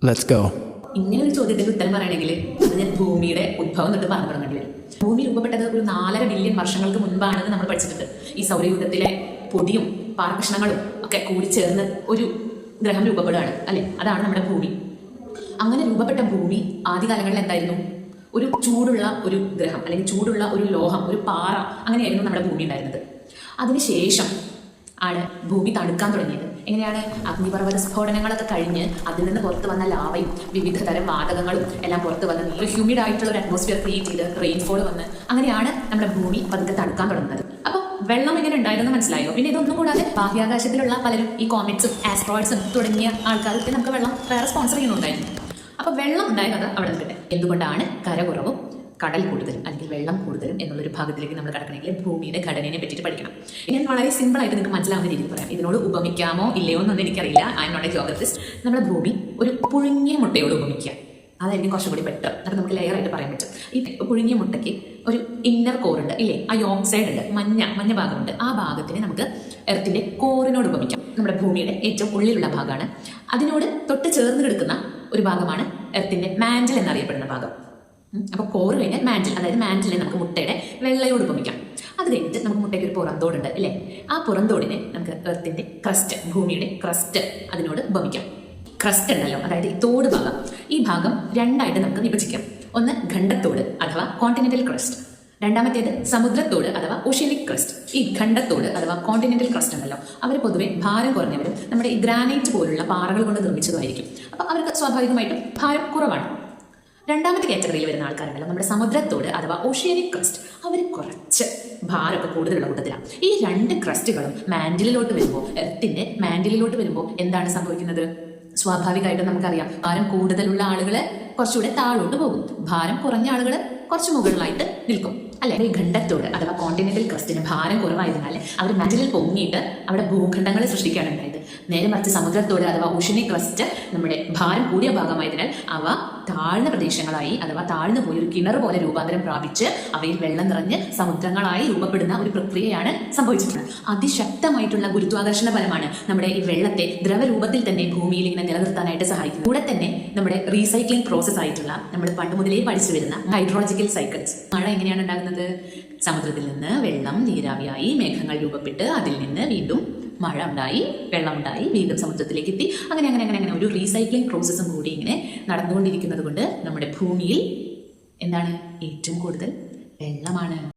Let's go. ഇങ്ങനെ ഒരു ചോദ്യത്തിന് ഉത്തരം പറയണമെങ്കിൽ അത് ഞാൻ ഭൂമിയുടെ ഉദ്ഭവം തൊട്ട് പറഞ്ഞു തുടങ്ങേണ്ടി വരും. ഭൂമി രൂപപ്പെട്ടത് ഒരു 4.5 ബില്യൺ വർഷങ്ങൾക്ക് മുൻപാണെന്ന് നമ്മൾ പഠിച്ചിട്ടുണ്ട്. ഈ സൗരയൂഥത്തിലെ പൊടിയും പാറകഷ്ണങ്ങളും ഒക്കെ കൂടി ചേർന്ന് ഒരു ഗ്രഹം രൂപപ്പെടുകയാണ് അല്ലെ, അതാണ് നമ്മുടെ ഭൂമി. അങ്ങനെ രൂപപ്പെട്ട ഭൂമി ആദ്യകാലങ്ങളിൽ എന്തായിരുന്നു? ഒരു ചൂടുള്ള ഒരു ഗ്രഹം അല്ലെങ്കിൽ ചൂടുള്ള ഒരു ലോഹം, ഒരു പാറ, അങ്ങനെയായിരുന്നു നമ്മുടെ ഭൂമി ഉണ്ടായിരുന്നത്. അതിനുശേഷം ആണ് ഭൂമി തണുക്കാൻ തുടങ്ങിയത്. എങ്ങനെയാണ്? അഗ്നിപർവ്വത സ്ഫോടനങ്ങളൊക്കെ കഴിഞ്ഞ് അതിൽ നിന്ന് പുറത്ത് വന്ന ലാവയും വിവിധ തരം വാതകങ്ങളും എല്ലാം പുറത്ത് വന്ന് നല്ല ഹ്യൂമിഡ് ആയിട്ടുള്ള ഒരു അറ്റ്മോസ്ഫിയർ ക്രിയേറ്റ് ചെയ്ത് റെയിൻഫോൾ വന്ന് അങ്ങനെയാണ് നമ്മുടെ ഭൂമി പതുക്കെ തണുക്കാൻ തുടങ്ങുന്നത്. അപ്പോൾ വെള്ളം എങ്ങനെ ഉണ്ടായിരുന്നു മനസ്സിലായോ? പിന്നെ ഇതൊന്നും കൂടാതെ ബാഹ്യാകാശത്തിലുള്ള പലരും ഈ കോമറ്റ്സും ആസ്ട്രോയിഡ്സും തുടങ്ങിയ ആൾക്കാർക്ക് നമുക്ക് വെള്ളം വേറെ സ്പോൺസർ ചെയ്യുന്നുണ്ടായിരുന്നു. അപ്പോൾ വെള്ളം ഉണ്ടായത് അവിടെ നിൽക്കട്ടെ. എന്തുകൊണ്ടാണ് കര കുറവും കടൽ കൂടുതലും അല്ലെങ്കിൽ വെള്ളം കൂടുതലും എന്നുള്ളൊരു ഭാഗത്തിലേക്ക് നമ്മൾ കിടക്കണമെങ്കിൽ ഭൂമിയുടെ ഘടനയെ പറ്റിയിട്ട് പഠിക്കണം. ഞാൻ വളരെ സിമ്പിളായിട്ട് നിങ്ങൾക്ക് മനസ്സിലാവുന്ന രീതിയിൽ പറയാം. ഇതിനോട് ഉപമിക്കാമോ ഇല്ലയോ എന്നൊന്നും എനിക്കറിയില്ല. I am not a geographist. നമ്മുടെ ഭൂമി ഒരു പുഴുങ്ങിയ മുട്ടയോട് ഉപമിക്കുക. അതായിരിക്കും കുറച്ചും കൂടി ബെറ്റർ. അത് നമുക്ക് ലെയർ ആയിട്ട് പറയാൻ പറ്റും. ഈ പുഴുങ്ങിയ മുട്ടയ്ക്ക് ഒരു ഇന്നർ കോറുണ്ട് ഇല്ലേ, ആ യോക്ക് സൈഡ് ഉണ്ട്, മഞ്ഞ ഭാഗമുണ്ട്. ആ ഭാഗത്തിന് നമുക്ക് എർത്തിന്റെ കോറിനോട് ഉപമിക്കാം. നമ്മുടെ ഭൂമിയുടെ ഏറ്റവും ഉള്ളിലുള്ള ഭാഗമാണ്. അതിനോട് തൊട്ട് ചേർന്ന് കിടക്കുന്ന ഒരു ഭാഗമാണ് എർത്തിന്റെ മാൻഡിൽ എന്നറിയപ്പെടുന്ന ഭാഗം. അപ്പോൾ കോറ് കഴിഞ്ഞാൽ മാൻഡിൽ, അതായത് മാൻഡിലിനെ നമുക്ക് മുട്ടയുടെ വെള്ളയോട് ഉപമിക്കാം. അത് കഴിഞ്ഞിട്ട് നമുക്ക് മുട്ടയ്ക്ക് ഒരു പുറന്തോടുണ്ട് അല്ലേ, ആ പുറന്തോടിനെ നമുക്ക് എർത്തിന്റെ ക്രസ്റ്റ്, ഭൂമിയുടെ ക്രസ്റ്റ്, അതിനോട് ഉപമിക്കാം. ക്രസ്റ്റ് ഉണ്ടല്ലോ, അതായത് ഈ തോട് ഭാഗം, ഈ ഭാഗം രണ്ടായിട്ട് നമുക്ക് വിഭജിക്കാം. ഒന്ന് ഖണ്ഡത്തോട് അഥവാ കോണ്ടിനെന്റൽ ക്രസ്റ്റ്, രണ്ടാമത്തേത് സമുദ്രത്തോട് അഥവാ ഓഷ്യനിക് ക്രസ്റ്റ്. ഈ ഖണ്ഡത്തോട് അഥവാ കോണ്ടിനെന്റൽ ക്രസ്റ്റ് ഉണ്ടല്ലോ, അവർ പൊതുവെ ഭാരം കുറഞ്ഞവരും നമ്മുടെ ഈ ഗ്രാനൈറ്റ് പോലുള്ള പാറകൾ കൊണ്ട് നിർമ്മിച്ചതുമായിരിക്കും. അപ്പോൾ അവർക്ക് സ്വാഭാവികമായിട്ടും ഭാരം കുറവാണ്. രണ്ടാമത്തെ കാറ്റഗറിയിൽ വരുന്ന ആൾക്കാരുണ്ടല്ലോ, നമ്മുടെ സമുദ്രത്തോട് അഥവാ ഓഷ്യനിക് ക്രസ്റ്റ്, അവർ കുറച്ച് ഭാരമൊക്കെ കൂടുതലുള്ള കൂട്ടത്തിലാണ്. ഈ രണ്ട് ക്രസ്റ്റുകളും മാൻഡിലോട്ട് വരുമ്പോൾ, എർത്തിന്റെ മാൻഡിലോട്ട് വരുമ്പോൾ എന്താണ് സംഭവിക്കുന്നത്? സ്വാഭാവികമായിട്ടും നമുക്കറിയാം, ഭാരം കൂടുതലുള്ള ആളുകൾ കുറച്ചുകൂടെ താഴോട്ട് പോകും, ഭാരം കുറഞ്ഞ ആളുകൾ കുറച്ച് മുകളിലായിട്ട് നിൽക്കും അല്ലെ. ഈ ഖണ്ഡത്തോട് അഥവാ കോണ്ടിനെന്റൽ ക്രസ്റ്റിന് ഭാരം കുറവായതിനാൽ അവർ മാൻഡിലിൽ പൊങ്ങിയിട്ട് അവിടെ ഭൂഖണ്ഡങ്ങളെ സൃഷ്ടിക്കുകയാണ് ഉണ്ടായത്. നേരെ മറിച്ച് സമുദ്രത്തോട് അഥവാ ഓഷ്യനിക് ക്രസ്റ്റ് നമ്മുടെ ഭാരം കൂടിയ ഭാഗമായതിനാൽ അവ താഴ്ന്ന പ്രദേശങ്ങളായി അഥവാ താഴ്ന്നു പോയി ഒരു കിണർ പോലെ രൂപാന്തരം പ്രാപിച്ച് അവയിൽ വെള്ളം നിറഞ്ഞ് സമുദ്രങ്ങളായി രൂപപ്പെടുന്ന ഒരു പ്രക്രിയയാണ് സംഭവിച്ചിട്ടുള്ളത്. അതിശക്തമായിട്ടുള്ള ഗുരുത്വാകർഷണ ബലമാണ് നമ്മുടെ ഈ വെള്ളത്തെ ദ്രവരൂപത്തിൽ തന്നെ ഭൂമിയിൽ ഇങ്ങനെ നിലനിർത്താനായിട്ട് സഹായിക്കുന്നത്. കൂടെ തന്നെ നമ്മുടെ റീസൈക്ലിംഗ് പ്രോസസ് ആയിട്ടുള്ള നമ്മൾ പണ്ട് മുതലേ പഠിച്ചു വരുന്ന ഹൈഡ്രോളജിക്കൽ സൈക്കിൾസ്. മഴ എങ്ങനെയാണ് ഉണ്ടാകുന്നത്? സമുദ്രത്തിൽ നിന്ന് വെള്ളം നീരാവിയായി മേഘങ്ങൾ രൂപപ്പെട്ട് അതിൽ നിന്ന് വീണ്ടും മഴ ഉണ്ടായി, വെള്ളമുണ്ടായി, വീണ്ടും സമുദ്രത്തിലേക്ക് എത്തി. അങ്ങനെ ഒരു റീസൈക്ലിംഗ് പ്രോസസ്സും കൂടി ഇങ്ങനെ നടന്നുകൊണ്ടിരിക്കുന്നത് കൊണ്ട് നമ്മുടെ ഭൂമിയിൽ എന്താണ് ഏറ്റവും കൂടുതൽ വെള്ളമാണ്.